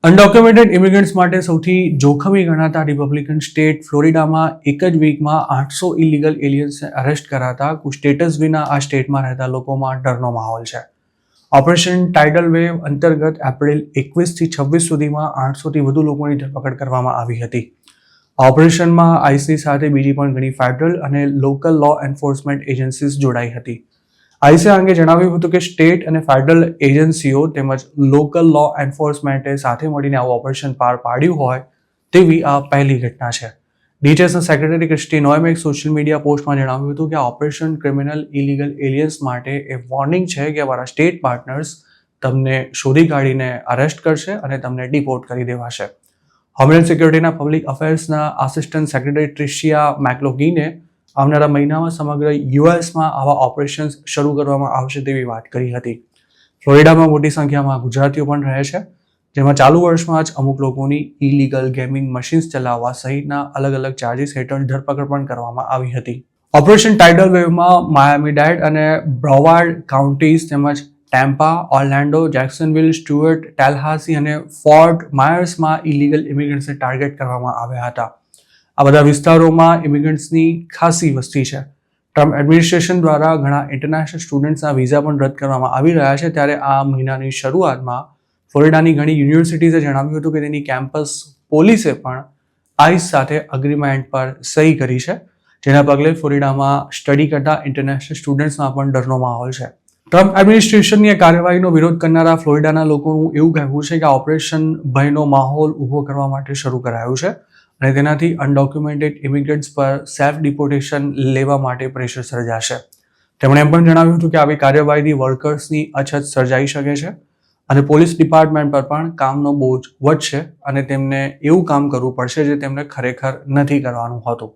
Undocumented immigrants માટે સૌથી જોખમી ગણાતા રિપબ્લિકન સ્ટેટ ફ્લોરિડામાં એક જ વીકમાં 800 ઇલીગલ એલિયન્સને અરેસ્ટ કરાતા સ્ટેટસ વિના આ સ્ટેટમાં રહેતા લોકોમાં ડરનો માહોલ છે. ઓપરેશન ટાઇડલ વેવ અંતર્ગત એપ્રિલ 21થી 26 સુધીમાં 800થી વધુ લોકોની ધરપકડ કરવામાં આવી હતી. આ ઓપરેશનમાં આઈસની સાથે બીજી પણ ઘણી ફેડરલ અને લોકલ લો એન્ફોર્સમેન્ટ એજન્સીઝ જોડાઈ હતી. આઈસે આ અંગે જણાવ્યું હતું કે સ્ટેટ અને ફેડરલ એજન્સીઓ તેમજ લોકલ લો એન્ફોર્સમેન્ટે સાથે મળીને આવું ઓપરેશન પાર પાડ્યું હોય તેવી આ પહેલી ઘટના છે. DHSના સેક્રેટરી ક્રિસ્ટી નોએમે એક સોશિયલ મીડિયા પોસ્ટમાં જણાવ્યું હતું કે આ ઓપરેશન ક્રિમિનલ ઇલીગલ એલિયન્સ માટે એ વોર્નિંગ છે કે અમારા સ્ટેટ પાર્ટનર્સ તમને શોધી કાઢીને અરેસ્ટ કરશે અને તમને ડિપોર્ટ કરી દેવાશે. હોમલેન્ડ સિક્યોરિટીના પબ્લિક અફેર્સના આસિસ્ટન્ટ સેક્રેટરી ટ્રિશિયા મેકલોગીને આવનારા મહિનામાં સમગ્ર યુએસમાં આવા ઓપરેશન્સ શરૂ કરવામાં આવશે તેવી વાત કરી હતી. ફ્લોરિડામાં મોટી સંખ્યામાં ગુજરાતીઓ પણ રહે છે, જેમાં ચાલુ વર્ષમાં જ અમુક લોકોની ઇલીગલ ગેમિંગ મશીન્સ ચલાવવા સહિતના અલગ અલગ ચાર્જીસ હેઠળ ધરપકડ પણ કરવામાં આવી હતી. ઓપરેશન ટાઇડલ વેવમાં માયામી-ડેડ અને બ્રોવાર્ડ કાઉન્ટીઝ તેમજ ટેમ્પા, ઓર્લેન્ડો, જેક્સનવિલ, સ્ટુઅર્ટ, ટેલહાસી અને ફોર્ટ માયર્સમાં ઇલીગલ ઇમિગ્રન્ટ્સને ટાર્ગેટ કરવામાં આવ્યા હતા. આ બધા વિસ્તારોમાં ઇમિગ્રન્ટ્સની ખાસી વસ્તી છે. ટ્રમ્પ એડમિનિસ્ટ્રેશન દ્વારા ઘણા ઇન્ટરનેશનલ સ્ટુડન્ટ્સના વિઝા પણ રદ કરવામાં આવી રહ્યા છે. ત્યારે આ મહિનાની શરૂઆતમાં ફ્લોરિડાની ઘણી યુનિવર્સિટીઝે જણાવ્યું હતું કે તેની કેમ્પસ પોલીસે પણ આઈસ સાથે અગ્રીમેન્ટ પર સહી કરી છે, જેના પગલે ફ્લોરિડામાં સ્ટડી કરતા ઇન્ટરનેશનલ સ્ટુડન્ટ્સમાં પણ ડરનો માહોલ છે. ટ્રમ્પ એડમિનિસ્ટ્રેશનની આ કાર્યવાહીનો વિરોધ કરનારા ફ્લોરિડાના લોકોનું એવું કહેવું છે કે આ ઓપરેશન ભયનો માહોલ ઊભો કરવા માટે શરૂ કરાયું છે અને તેનાથી અનડોક્યુમેન્ટેડ ઇમિગ્રન્ટ્સ પર સેલ્ફ ડિપોર્ટેશન લેવા માટે પ્રેશર સર્જાશે. તેમણે એમ પણ જણાવ્યું હતું કે આવી કાર્યવાહીથી વર્કર્સની અછત સર્જાઈ શકે છે અને પોલીસ ડિપાર્ટમેન્ટ પર પણ કામનો બોજ વધશે અને તેમને એવું કામ કરવું પડશે જે તેમને ખરેખર નથી કરવાનું હોતું.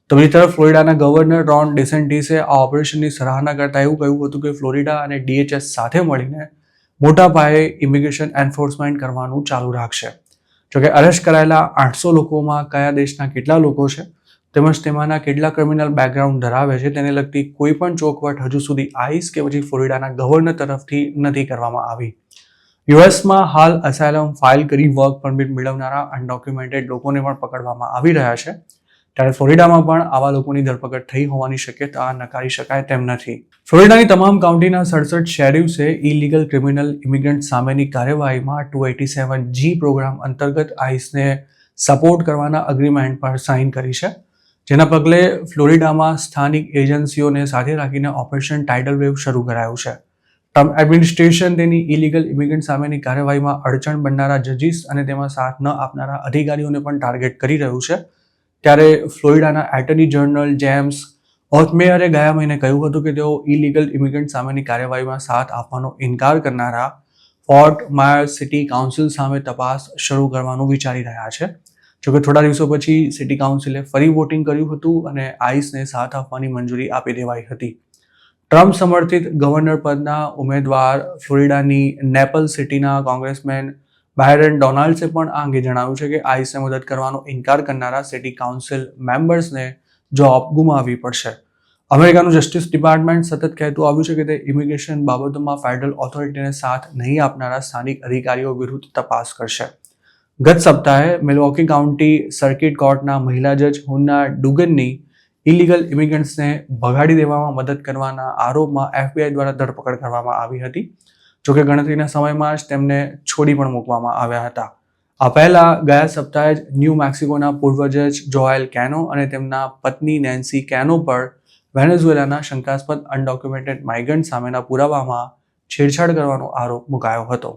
તો બીજી તરફ ફ્લોરિડાના ગવર્નર રોન ડિસેન્ટિસે આ ઓપરેશનની સરાહના કરતા એવું કહ્યું હતું કે ફ્લોરિડા અને DHS સાથે મળીને મોટા પાયે ઇમિગ્રેશન એન્ફોર્સમેન્ટ કરવાનું ચાલુ રાખશે. જોકે અરેસ્ટ કરાયેલા 800 લોકોમાં કયા દેશના કેટલા લોકો છે તેમજ તેમાંના કેટલા ક્રિમિનલ બેકગ્રાઉન્ડ ધરાવે છે તેને લગતી કોઈ પણ ચોખવટ હજુ સુધી આઈસ કે પછી ફ્લોરિડાના ગવર્નર તરફથી નથી કરવામાં આવી. યુએસમાં હાલ અસાયલમ ફાઇલ કરી વર્ક પરમિટ મેળવનારા અનડોક્યુમેન્ટેડ લોકોને પણ પકડવામાં આવી રહ્યા છે. ત્યારે ફ્લોરિડામાં પણ આવા લોકોની ધરપકડ થઈ હોવાની શક્યતા નકારી શકાય તેમ નથી. ફ્લોરિડાની તમામ કાઉન્ટીના 67 શેરિફ્સે ઇલીગલ ક્રિમિનલ ઇમિગ્રન્ટ સામેની કાર્યવાહીમાં 287G પ્રોગ્રામ અંતર્ગત આઈસને સપોર્ટ કરવાના અગ્રીમેન્ટ પર સાઇન કરી છે, જેના પગલે ફ્લોરિડામાં સ્થાનિક એજન્સીઓને સાથે રાખીને ઓપરેશન ટાઇડલ વેવ શરૂ કરાયું છે. ટ્રમ્પ એડમિનિસ્ટ્રેશન તેની ઇલીગલ ઇમિગ્રન્ટ સામેની કાર્યવાહીમાં અડચણ બનનારા જજીસ અને તેમાં સાથ ન આપનારા અધિકારીઓને પણ ટાર્ગેટ કરી રહ્યું છે. ત્યારે ફ્લોરિડાના એટર્ની જનરલ જેમ્સ ઓથમેયરે ગયા મહિને કહ્યું હતું કે તેઓ ઇલીગલ ઇમિગ્રન્ટ સામેની કાર્યવાહીમાં સાથ આપવાનો ઇનકાર કરનારા ફોર્ટ માયર્સ સિટી કાઉન્સિલ સામે તપાસ શરૂ કરવાનું વિચારી રહ્યા છે. જોકે થોડા દિવસો પછી સિટી કાઉન્સિલે ફરી વોટિંગ કર્યું હતું અને આઈસને સાથ આપવાની મંજૂરી આપી દેવાઈ હતી. ટ્રમ્પ સમર્થિત ગવર્નર પદના ઉમેદવાર ફ્લોરિડાની નેપલ સિટીના કોંગ્રેસમેન બાયરન ડોનાલ્ડ્સે પણ આ અંગે જણાવ્યું છે કે આઈસને મદદ કરવાનો ઇનકાર કરનારા સિટી કાઉન્સિલ મેમ્બર્સને જોબ ગુમાવવી પડશે. અમેરિકાનું જસ્ટિસ ડિપાર્ટમેન્ટ સતત કહેતું આવ્યું છે કે તે ઇમિગ્રેશન બાબતોમાં ફેડરલ ઓથોરિટીને સાથ નહીં આપનારા સ્થાનિક અધિકારીઓ વિરુદ્ધ તપાસ કરશે. ગત સપ્તાહે મિલ્વોકી કાઉન્ટી સર્કિટ કોર્ટના મહિલા જજ હુન્ના ડુગનની ઇલીગલ ઇમિગ્રન્ટ્સને ભગાડી દેવામાં મદદ કરવાના આરોપમાં FBI દ્વારા ધરપકડ કરવામાં આવી હતી. જોકે ગણતરીના સમયમાં જ તેમને છોડી પણ મૂકવામાં આવ્યા હતા. આ પહેલા ગયા સપ્તાહે જ ન્યૂ મેક્સિકોના પૂર્વ જજ જોએલ કેનો અને તેમના પત્ની નેન્સી કેનો પર વેનેઝુએલાના શંકાસ્પદ અનડોક્યુમેન્ટેડ માઇગ્રન્ટ સામેના પુરાવામાં છેડછાડ કરવાનો આરોપ મુકાયો હતો.